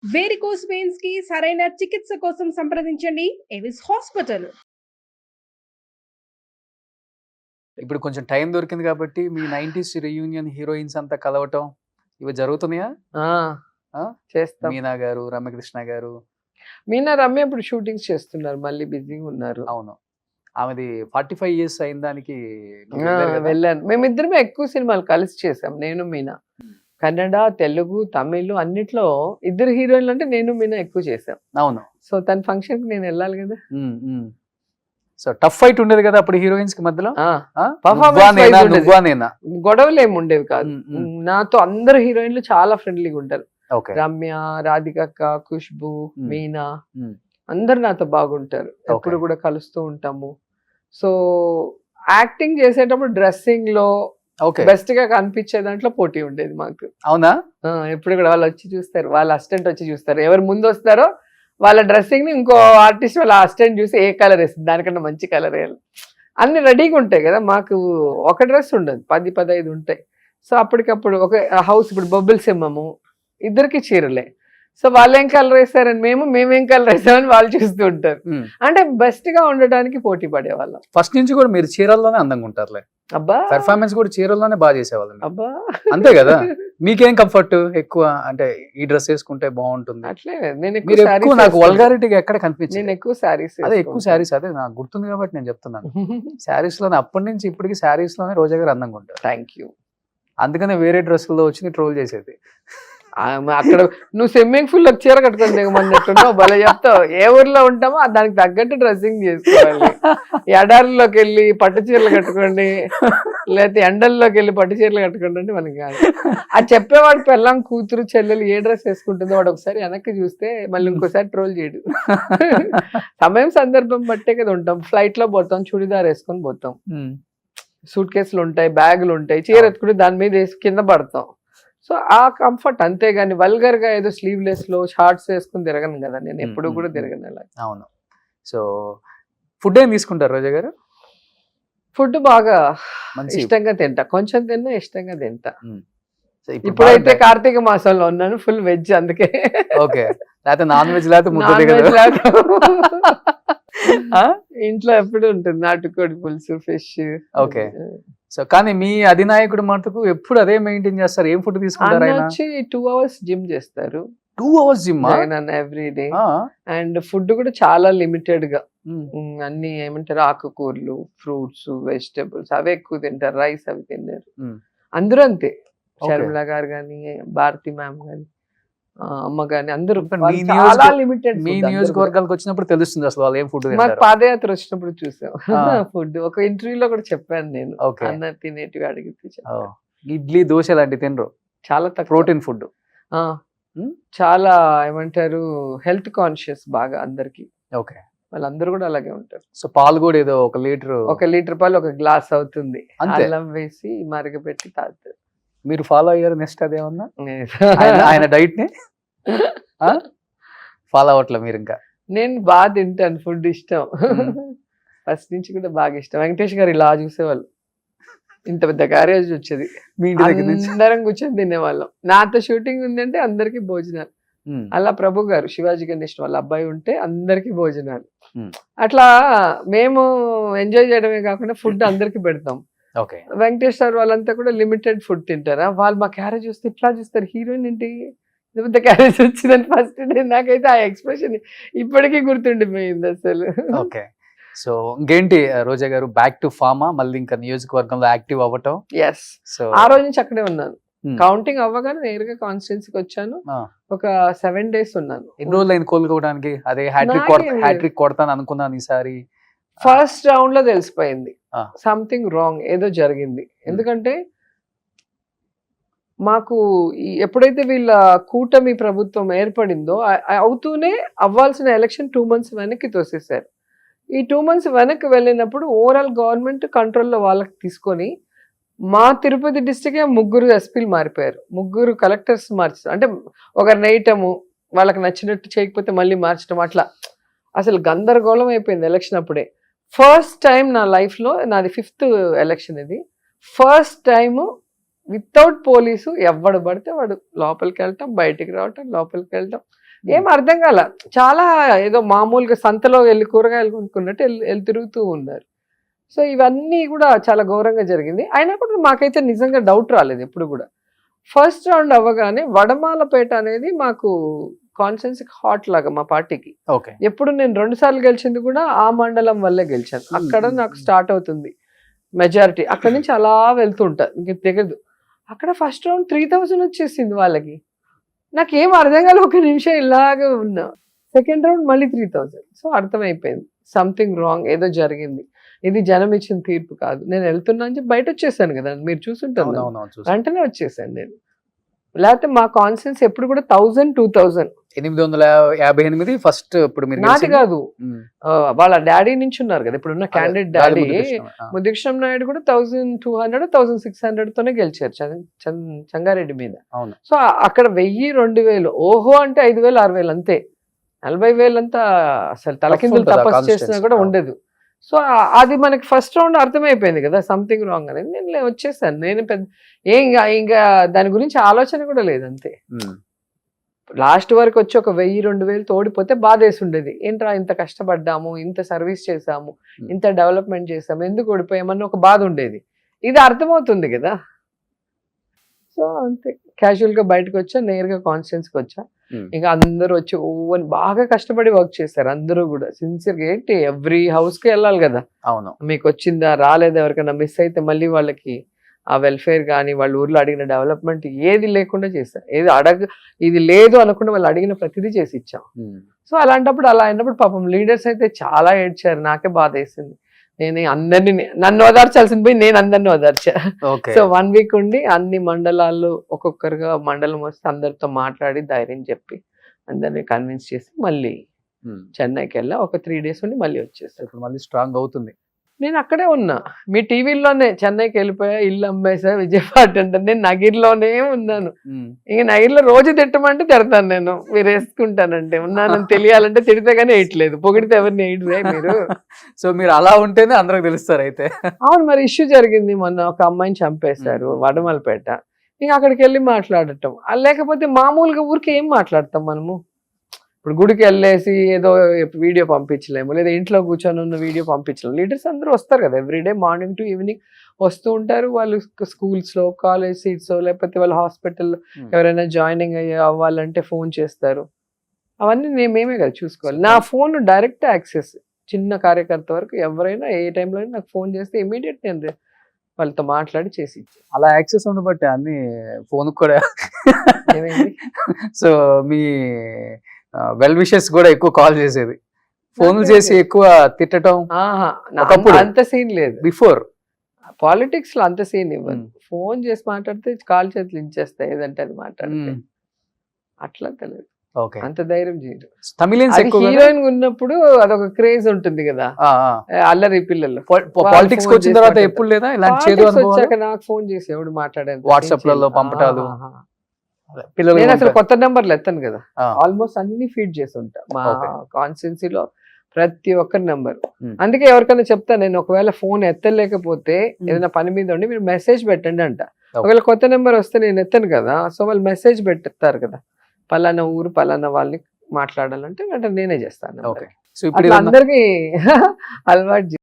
Varicose veins కి సరైన చికిత్స కోసం సంప్రదించండి ఎవిస్ హాస్పిటల్. ఇప్పుడు కొంచెం టైం దొరికింది కాబట్టి మీ 90s రీయూనియన్ హీరోయిన్స్ అంతా కలవటం ఇవి జరుగుతున్నాయా? ఆ? చేస్తాం. మీనా గారు, రమ్యకృష్ణ గారు. మీనా రమ్య ఇప్పుడు షూటింగ్స్ చేస్తున్నారు, మళ్ళీ బిజీగా ఉన్నారు. అవును, ఆమెది 45 years అయిన దానికి మీరు ఆ, వెళ్ళారు కదా? వెళ్ళాను. మేమిద్దరమే ఎక్కువ సినిమాలు కలిసి చేసాం, నేను మీనా. కన్నడ, తెలుగు, తమిళ్ అన్నిట్లో ఇద్దరు హీరోయిన్లు అంటే నేను మీనా ఎక్కువ చేసాం. అవును. సో తన ఫంక్షన్ కి నేను వెళ్ళాలి కదా. సో టఫ్ ఫైట్ ఉండేది కదా అప్పుడు హీరోయిన్స్ కి మధ్యలో. Performance నువ్వా నేనా, wise ఉండేది. నువ్వా నేనా? గొడవలు ఏమి ఉండేవి కాదు. నాతో అందరు హీరోయిన్లు చాలా ఫ్రెండ్లీగా ఉంటారు. ఓకే. రమ్య, రాధికక్క, ఖుష్బు, మీనా Hmm. అందరు నాతో బాగుంటారు. ఎప్పుడు Okay. కూడా కలుస్తూ ఉంటాము. సో యాక్టింగ్ చేసేటప్పుడు డ్రెస్సింగ్ లో ఓకే. బెస్ట్ గా కనిపించే దాంట్లో పోటీ ఉండేది మాకు. అవునా? ఎప్పుడు కూడా వాళ్ళు వచ్చి చూస్తారు, వాళ్ళ అసిస్టెంట్ వచ్చి చూస్తారు, ఎవరు ముందు వస్తారో వాళ్ళ డ్రెస్సింగ్ ని ఇంకో ఆర్టిస్ట్ వాళ్ళ అసిస్టెంట్ చూసి ఏ కలర్ వేస్తుంది, దానికన్నా మంచి కలర్ వేయాలి. అన్ని రెడీగా ఉంటాయి కదా, మాకు ఒక డ్రెస్ ఉండదు, 10-15 ఉంటాయి. సో అప్పటికప్పుడు ఒక హౌస్, ఇప్పుడు బొబ్బిల్ సింహము ఇద్దరికి చీరలే. సో వాళ్ళు ఏం కలర్ వేస్తారని మేమేం కలర్ వేస్తామని వాళ్ళు చూస్తూ ఉంటారు. అంటే బెస్ట్ గా ఉండడానికి పోటీ పడేవాళ్ళం. ఫస్ట్ నుంచి కూడా మీరు చీరల్లోనే అందంగా ఉంటారులే. అబ్బా పెర్ఫార్మెన్స్ కూడా చీరల్లోనే బాగా చేసేవాళ్ళం. అబ్బా అంతే కదా? మీకేం కంఫర్ట్ ఎక్కువ అంటే ఈ డ్రెస్ వేసుకుంటే బాగుంటుంది? అట్లే నేను మీరు ఎక్కువ ఎక్కువ నాకు వల్గారిటీగా ఎక్కడ కనిపించింది. నేను ఎక్కువ శారీస్. అదే ఎక్కువ శారీస్, అదే నాకు గుర్తుంది కాబట్టి నేను చెప్తున్నాను. శారీస్ లోనే అప్పటి నుంచి ఇప్పటికి శారీస్ లోనే రోజా గారు అందంగా ఉంటారు. Thank you. అందుకనే వేరే డ్రెస్సుల్లో వచ్చి ట్రోల్ చేసేది. అక్కడ నువ్వు స్విమ్మింగ్ పూల్ లో చీర కట్టుకొని దిగమన్నట్టున్నావు, భలే చెప్తావు. ఏ ఊర్లో ఉంటామో దానికి తగ్గట్టు డ్రెస్సింగ్ చేసుకోవాలి. ఎడారిలోకి వెళ్ళి పట్టు చీరలు కట్టుకోండి, లేకపోతే ఎండల్లోకి వెళ్ళి పట్టు చీరలు కట్టుకోండి అంటే మనకి కాదు. అది చెప్పేవాడు పెళ్ళాం, కూతురు, చెల్లెలు ఏ డ్రెస్ వేసుకుంటుందో వాడు ఒకసారి వెనక్కి చూస్తే మళ్ళీ ఇంకోసారి ట్రోల్ చేయడు. సమయం సందర్భం బట్టే కదా ఉంటాం. ఫ్లైట్ లో పోతాం, చుడిదార్ వేసుకొని పోతాం, సూట్ కేసులు ఉంటాయి, బ్యాగులు ఉంటాయి, చీర ఎత్తుకుంటే దాని మీద వేసి కింద పడతాం. సో ఆ కంఫర్ట్, అంతేగాని వల్గర్ గా ఏదో స్లీవ్లెస్ లో షార్ట్స్ వేసుకుని తిరగను కదా, నేను ఎప్పుడు కూడా తిరగను అలా. అవును. సో ఫుడ్ ఏం తీసుకుంటారు రోజా గారు? ఫుడ్ బాగా మంచి ఇష్టంగా తింటా, కొంచెం తిన్నా ఇష్టంగా తింటా. సో ఇప్పుడైతే బాగుంటాయి. కార్తీక మాసంలో ఉన్నాను, ఫుల్ వెజ్, అందుకే. ఓకే. లేకపోతే నాన్ వెజ్ లేకపోతే ముద్ద నాన్ దిగదు. వెజ్ లాగా ఇంట్లో ఎప్పుడు ఉంటుంది, నాటుకోడి పులుసు, ఫిష్. ఓకే. సో కానీ మీ అధినాయకుడు మటుకు ఎప్పుడు అదే మెయింటైన్ చేస్తారు. ఏం ఫుడ్ తీసుకుంటారు ఆయన? వచ్చి 2 hours జిమ్ చేస్తారు 2 hours gym. Every day. And food కూడా చాలా లిమిటెడ్ గా, అన్ని ఏమంటారు ఆకుకూరలు, ఫ్రూట్స్, వెజిటబుల్స్ అవే ఎక్కువ తింటారు, రైస్ అవి తిన్నారు. అందరూ అంతే, శర్మిల గారు కానీ, భారతి మ్యామ్ కానీ, అమ్మ గాని, అందరూ చాలా లిమిటెడ్. మీ నియోజకవర్గాలకు వచ్చినప్పుడు తెలుస్తుంది అసలు వాళ్ళు ఏం ఫుడ్ మాకు తింటారు. పాదయాత్ర వచ్చినప్పుడు చూసాం ఫుడ్. ఒక ఇంటర్వ్యూలో కూడా చెప్పాను నేను, ఓకే. అన్న తినేటివి అడిగితే చెప్పాను. ఇడ్లీ, దోశ లాంటివి తినరు, చాలా తక్కువ. Protein food. చాలా ఏమంటారు హెల్త్ కాన్షియస్ బాగా అందరికి. ఓకే. వాళ్ళందరూ కూడా అలాగే ఉంటారు. సో పాలు కూడా ఏదో 1 లీటర్, 1 లీటర్ పాలు 1 గ్లాస్ అవుతుంది, అంతే. అల్లం వేసి మరగపెట్టి తాగుతారు. మీరు ఫాలో అయ్యారు నెక్స్ట్ అదేమన్నా ఆయన డైట్ ని? ఫాలో అవట్లే మీరు ఇంకా? నేను బాగా తింటాను, ఫుడ్ ఇష్టం. ఫస్ట్ నుంచి కూడా బాగా ఇష్టం. వెంకటేష్ గారు ఇలా చూసేవాళ్ళు, ఇంత పెద్ద క్యారేజ్ వచ్చేది, మీ ఇంటి దగ్గర నుంచి? అందరం కూర్చొని తినేవాళ్ళం. నాతో షూటింగ్ ఉందంటే అందరికి భోజనాలు. అలా ప్రభు గారు, శివాజీ గణేష్ వాళ్ళ అబ్బాయి ఉంటే అందరికి భోజనాలు. అట్లా మేము ఎంజాయ్ చేయడమే కాకుండా ఫుడ్ అందరికి పెడతాం. ఓకే. వెంకటేష్ సార్ వాళ్ళంతా కూడా లిమిటెడ్ ఫుడ్ తింటారా, వాళ్ళు మా క్యారేజ్ వస్తే ఇట్లా చూస్తారు, హీరోయిన్ ఏంటి పెద్ద క్యారేజ్ వచ్చిందని. ఫస్ట్ డే నాకైతే ఆ ఎక్స్ప్రెషన్ ఇప్పటికీ గుర్తుండిపోయింది అసలు. ఓకే. సో ఇంకేంటి రోజా గారు, బ్యాక్ టు ఫార్మా, మళ్ళీ ఇంకా నియోజకవర్గంలో యాక్టివ్ అవ్వటం? ఎస్. సో ఆ రోజు నుంచి అక్కడే ఉన్నాను. కౌంటింగ్ అవ్వగానే నేరుగా కాన్స్టిట్యున్సీకి వచ్చాను. ఒక 7 days ఉన్నాను. ఎన్ని రోజులు అయింది కోలుకోవడానికి? అదే హ్యాట్రిక్ కొడతాను అనుకున్నాను ఈసారి. ఫస్ట్ రౌండ్ లో తెలిసిపోయింది సంథింగ్ రాంగ్, ఏదో జరిగింది. ఎందుకంటే మాకు ఎప్పుడైతే వీళ్ళ కూటమి ప్రభుత్వం ఏర్పడిందో అవుతూనే అవ్వాల్సిన ఎలక్షన్ 2 months వెనక్కి తోసేశారు. ఈ 2 months వెనక్కి వెళ్ళినప్పుడు ఓవరాల్ గవర్నమెంట్ కంట్రోల్లో వాళ్ళకి తీసుకొని మా తిరుపతి డిస్ట్రిక్టే 3 ఎస్పీలు మారిపోయారు, 3 కలెక్టర్స్ మార్చారు. అంటే ఒకరిని వేయటము, వాళ్ళకి నచ్చినట్టు చేయకపోతే మళ్ళీ మార్చడం, అట్లా అసలు గందరగోళం అయిపోయింది ఎలక్షన్ అప్పుడే. ఫస్ట్ టైం నా లైఫ్లో, నాది 5th ఎలక్షన్ ఇది, ఫస్ట్ టైము వితౌట్ పోలీసు ఎవడు పడితే వాడు లోపలికి వెళ్ళటం, బయటికి రావటం, లోపలికి వెళ్ళటం. ఏం అర్థం కాల. చాలా ఏదో మామూలుగా సంతలో వెళ్ళి కూరగాయలు కొనుక్కున్నట్టు వెళ్ళి తిరుగుతూ ఉన్నారు. సో ఇవన్నీ కూడా చాలా ఘోరంగా జరిగింది. అయినా కూడా మాకైతే నిజంగా డౌట్ రాలేదు ఎప్పుడు కూడా. ఫస్ట్ రౌండ్ అవ్వగానే వడమాలపేట అనేది మాకు కాన్స్టిట్యున్సీ హాట్ లాగా మా పార్టీకి. ఓకే. ఎప్పుడు నేను 2 సార్లు గెలిచింది కూడా ఆ మండలం వల్లే గెలిచాను. అక్కడ నాకు స్టార్ట్ అవుతుంది మెజారిటీ. అక్కడ నుంచి అలా వెళ్తుంటా, ఇంక తెగదు. అక్కడ ఫస్ట్ రౌండ్ 3000 వచ్చేసింది వాళ్ళకి. నాకేం అర్థం కాదు, ఒక నిమిషం ఇలాగే ఉన్నా. సెకండ్ రౌండ్ మళ్ళీ 3000. సో అర్థమైపోయింది సంథింగ్ రాంగ్, ఏదో జరిగింది, ఇది జనం ఇచ్చిన తీర్పు కాదు. నేను వెళ్తున్నా అని చెప్పి బయట వచ్చేసాను కదా, మీరు చూసుంటాను. వెంటనే వచ్చేసాను నేను. లేకపోతే మా కాన్స్టిట్యున్సీ ఎప్పుడు కూడా 1000, 2000. 858 ఫస్ట్. ఇప్పుడు మీరు నాటి కాదు, వాళ్ళ డాడీ నుంచి ఉన్నారు కదా ఇప్పుడున్న క్యాండిడేట్ డాడీ ముద్దుకృష్ణ నాయుడు కూడా 1200, 1600 తోనే గెలిచారు చంగారెడ్డి మీద. సో అక్కడ 1000, 2000, ఓహో అంటే 5000, 6000 అంతే. 40,000 అంతా అసలు తలకిందులు తపస్సు చేసినా కూడా ఉండదు. సో అది మనకి ఫస్ట్ రౌండ్ అర్థమైపోయింది కదా సంథింగ్ రాంగ్ అనేది. నేను వచ్చేసాను. నేను పెద్ద ఇంకా దాని గురించి ఆలోచన కూడా లేదు, అంతే. లాస్ట్ వరకు వచ్చి ఒక 1000, 2000 తోడిపోతే బాధేసి ఉండేది. ఏంట్రా ఇంత కష్టపడ్డాము, ఇంత సర్వీస్ చేసాము, ఇంత డెవలప్మెంట్ చేసాము, ఎందుకు ఓడిపోయామని ఒక బాధ ఉండేది. ఇది అర్థమవుతుంది కదా. సో అంతే, క్యాజువల్ గా బయటకు వచ్చా, నేరుగా కాన్స్టిట్యున్సీకి వచ్చా. ఇంకా అందరూ వచ్చి ఓవన్ బాగా కష్టపడి వర్క్ చేశారు అందరూ కూడా సిన్సియర్గా. ఏంటి ఎవ్రీ హౌస్ కి వెళ్ళాలి కదా. అవును. మీకు వచ్చిందా రాలేదా, ఎవరికైనా మిస్ అయితే మళ్ళీ వాళ్ళకి ఆ వెల్ఫేర్ కానీ వాళ్ళ ఊర్లో అడిగిన డెవలప్మెంట్ ఏది లేకుండా చేశారు. ఇది లేదు అనకుండా వాళ్ళు అడిగిన ప్రతిదీ చేసి ఇచ్చాం. సో అలాంటప్పుడు అలా అయినప్పుడు పాపం లీడర్స్ అయితే చాలా ఏడ్చారు. నాకే బాధ వేసింది. నేను అందరినీ, నన్ను ఓదార్చాల్సింది పోయి నేను అందరినీ ఓదార్చా. సో 1 వీక్ ఉండి అన్ని మండలాల్లో ఒక్కొక్కరుగా మండలం వస్తే అందరితో మాట్లాడి ధైర్యం చెప్పి అందరినీ కన్విన్స్ చేసి మళ్ళీ చెన్నైకి వెళ్ళా. ఒక 3 days ఉండి మళ్ళీ వచ్చేసాను. ఇప్పుడు మళ్ళీ స్ట్రాంగ్ అవుతుంది. నేను అక్కడే ఉన్నా, మీ టీవీలోనే. చెన్నైకి వెళ్ళిపోయా, ఇల్లు అమ్మేసా, విజయపాట్ అంటే. నేను నగిరిలోనే ఉన్నాను. ఇంక నగిరిలో రోజు తిట్టమంటే తిడతాను నేను, మీరు వేసుకుంటానంటే. ఉన్నానని తెలియాలంటే తిడితే కానీ వేయట్లేదు, పొగిడితే ఎవరిని వేయడురే మీరు. సో మీరు అలా ఉంటేనే అందరికి తెలుస్తారు అయితే. అవును, మరి ఇష్యూ జరిగింది మొన్న, ఒక అమ్మాయిని చంపేశారు వడమలపేట. ఇంక అక్కడికి వెళ్ళి మాట్లాడటం. లేకపోతే మామూలుగా ఊరికి ఏం మాట్లాడతాం మనము. ఇప్పుడు గుడికి వెళ్ళేసి ఏదో వీడియో పంపించలేము, లేదా ఇంట్లో కూర్చొని ఉన్న వీడియో పంపించలేము. లీడర్స్ అందరూ వస్తారు కదా, ఎవ్రీడే మార్నింగ్ టు ఈవినింగ్ వస్తూ ఉంటారు. వాళ్ళు స్కూల్స్లో, కాలేజ్ సీట్స్, లేకపోతే వాళ్ళు హాస్పిటల్లో ఎవరైనా జాయినింగ్ అవ్వాలంటే ఫోన్ చేస్తారు. అవన్నీ మేమే కదా చూసుకోవాలి. నా ఫోన్ డైరెక్ట్ యాక్సెస్, చిన్న కార్యకర్త వరకు ఎవరైనా ఏ టైంలో నాకు ఫోన్ చేస్తే ఇమీడియట్ నేను వాళ్ళతో మాట్లాడి చేసి. అలా యాక్సెస్ ఉండబట్టి అన్ని ఫోన్ కూడా. సో మీ వెల్ విషెస్ కూడా ఎక్కువ కాల్ చేసేది, ఫోన్లు చేసి ఎక్కువ తిట్టడం. అంత సీన్ లేదు. బిఫోర్ పాలిటిక్స్ లో అంత సీన్ ఇవ్వదు. ఫోన్ చేసి మాట్లాడితే కాల్ చేతులు ఇచ్చేస్తాయి, ఏదంటే అది మాట్లాడితే. అట్లా తెలియదు, అంత ధైర్యం చేయరు. హీరోయిన్ ఉన్నప్పుడు అదొక క్రేజ్ ఉంటుంది కదా, అల్లరి పిల్లలు. పాలిటిక్స్ వచ్చిన తర్వాత ఎప్పుడు లేదా వచ్చాక నాకు ఫోన్ చేసి ఎవడు మాట్లాడాను, వాట్సాప్ లలో పంపటాలు. నేను అసలు కొత్త నెంబర్లు ఎత్తాను కదా, ఆల్మోస్ట్ అన్ని ఫీడ్ చేసి ఉంటా మా కాన్స్టిట్యున్సీలో ప్రతి ఒక్కరి నెంబర్. అందుకే ఎవరికైనా చెప్తా నేను, ఒకవేళ ఫోన్ ఎత్తలేకపోతే ఏదైనా పని మీద ఉండి మీరు మెసేజ్ పెట్టండి అంట. ఒకవేళ కొత్త నెంబర్ వస్తే నేను ఎత్తాను కదా, సో వాళ్ళు మెసేజ్ పెడతారు కదా, పలానా ఊరు పలానా వాళ్ళని మాట్లాడాలంటే వెంటనే నేనే చేస్తాను. అందరికి అలవాటు.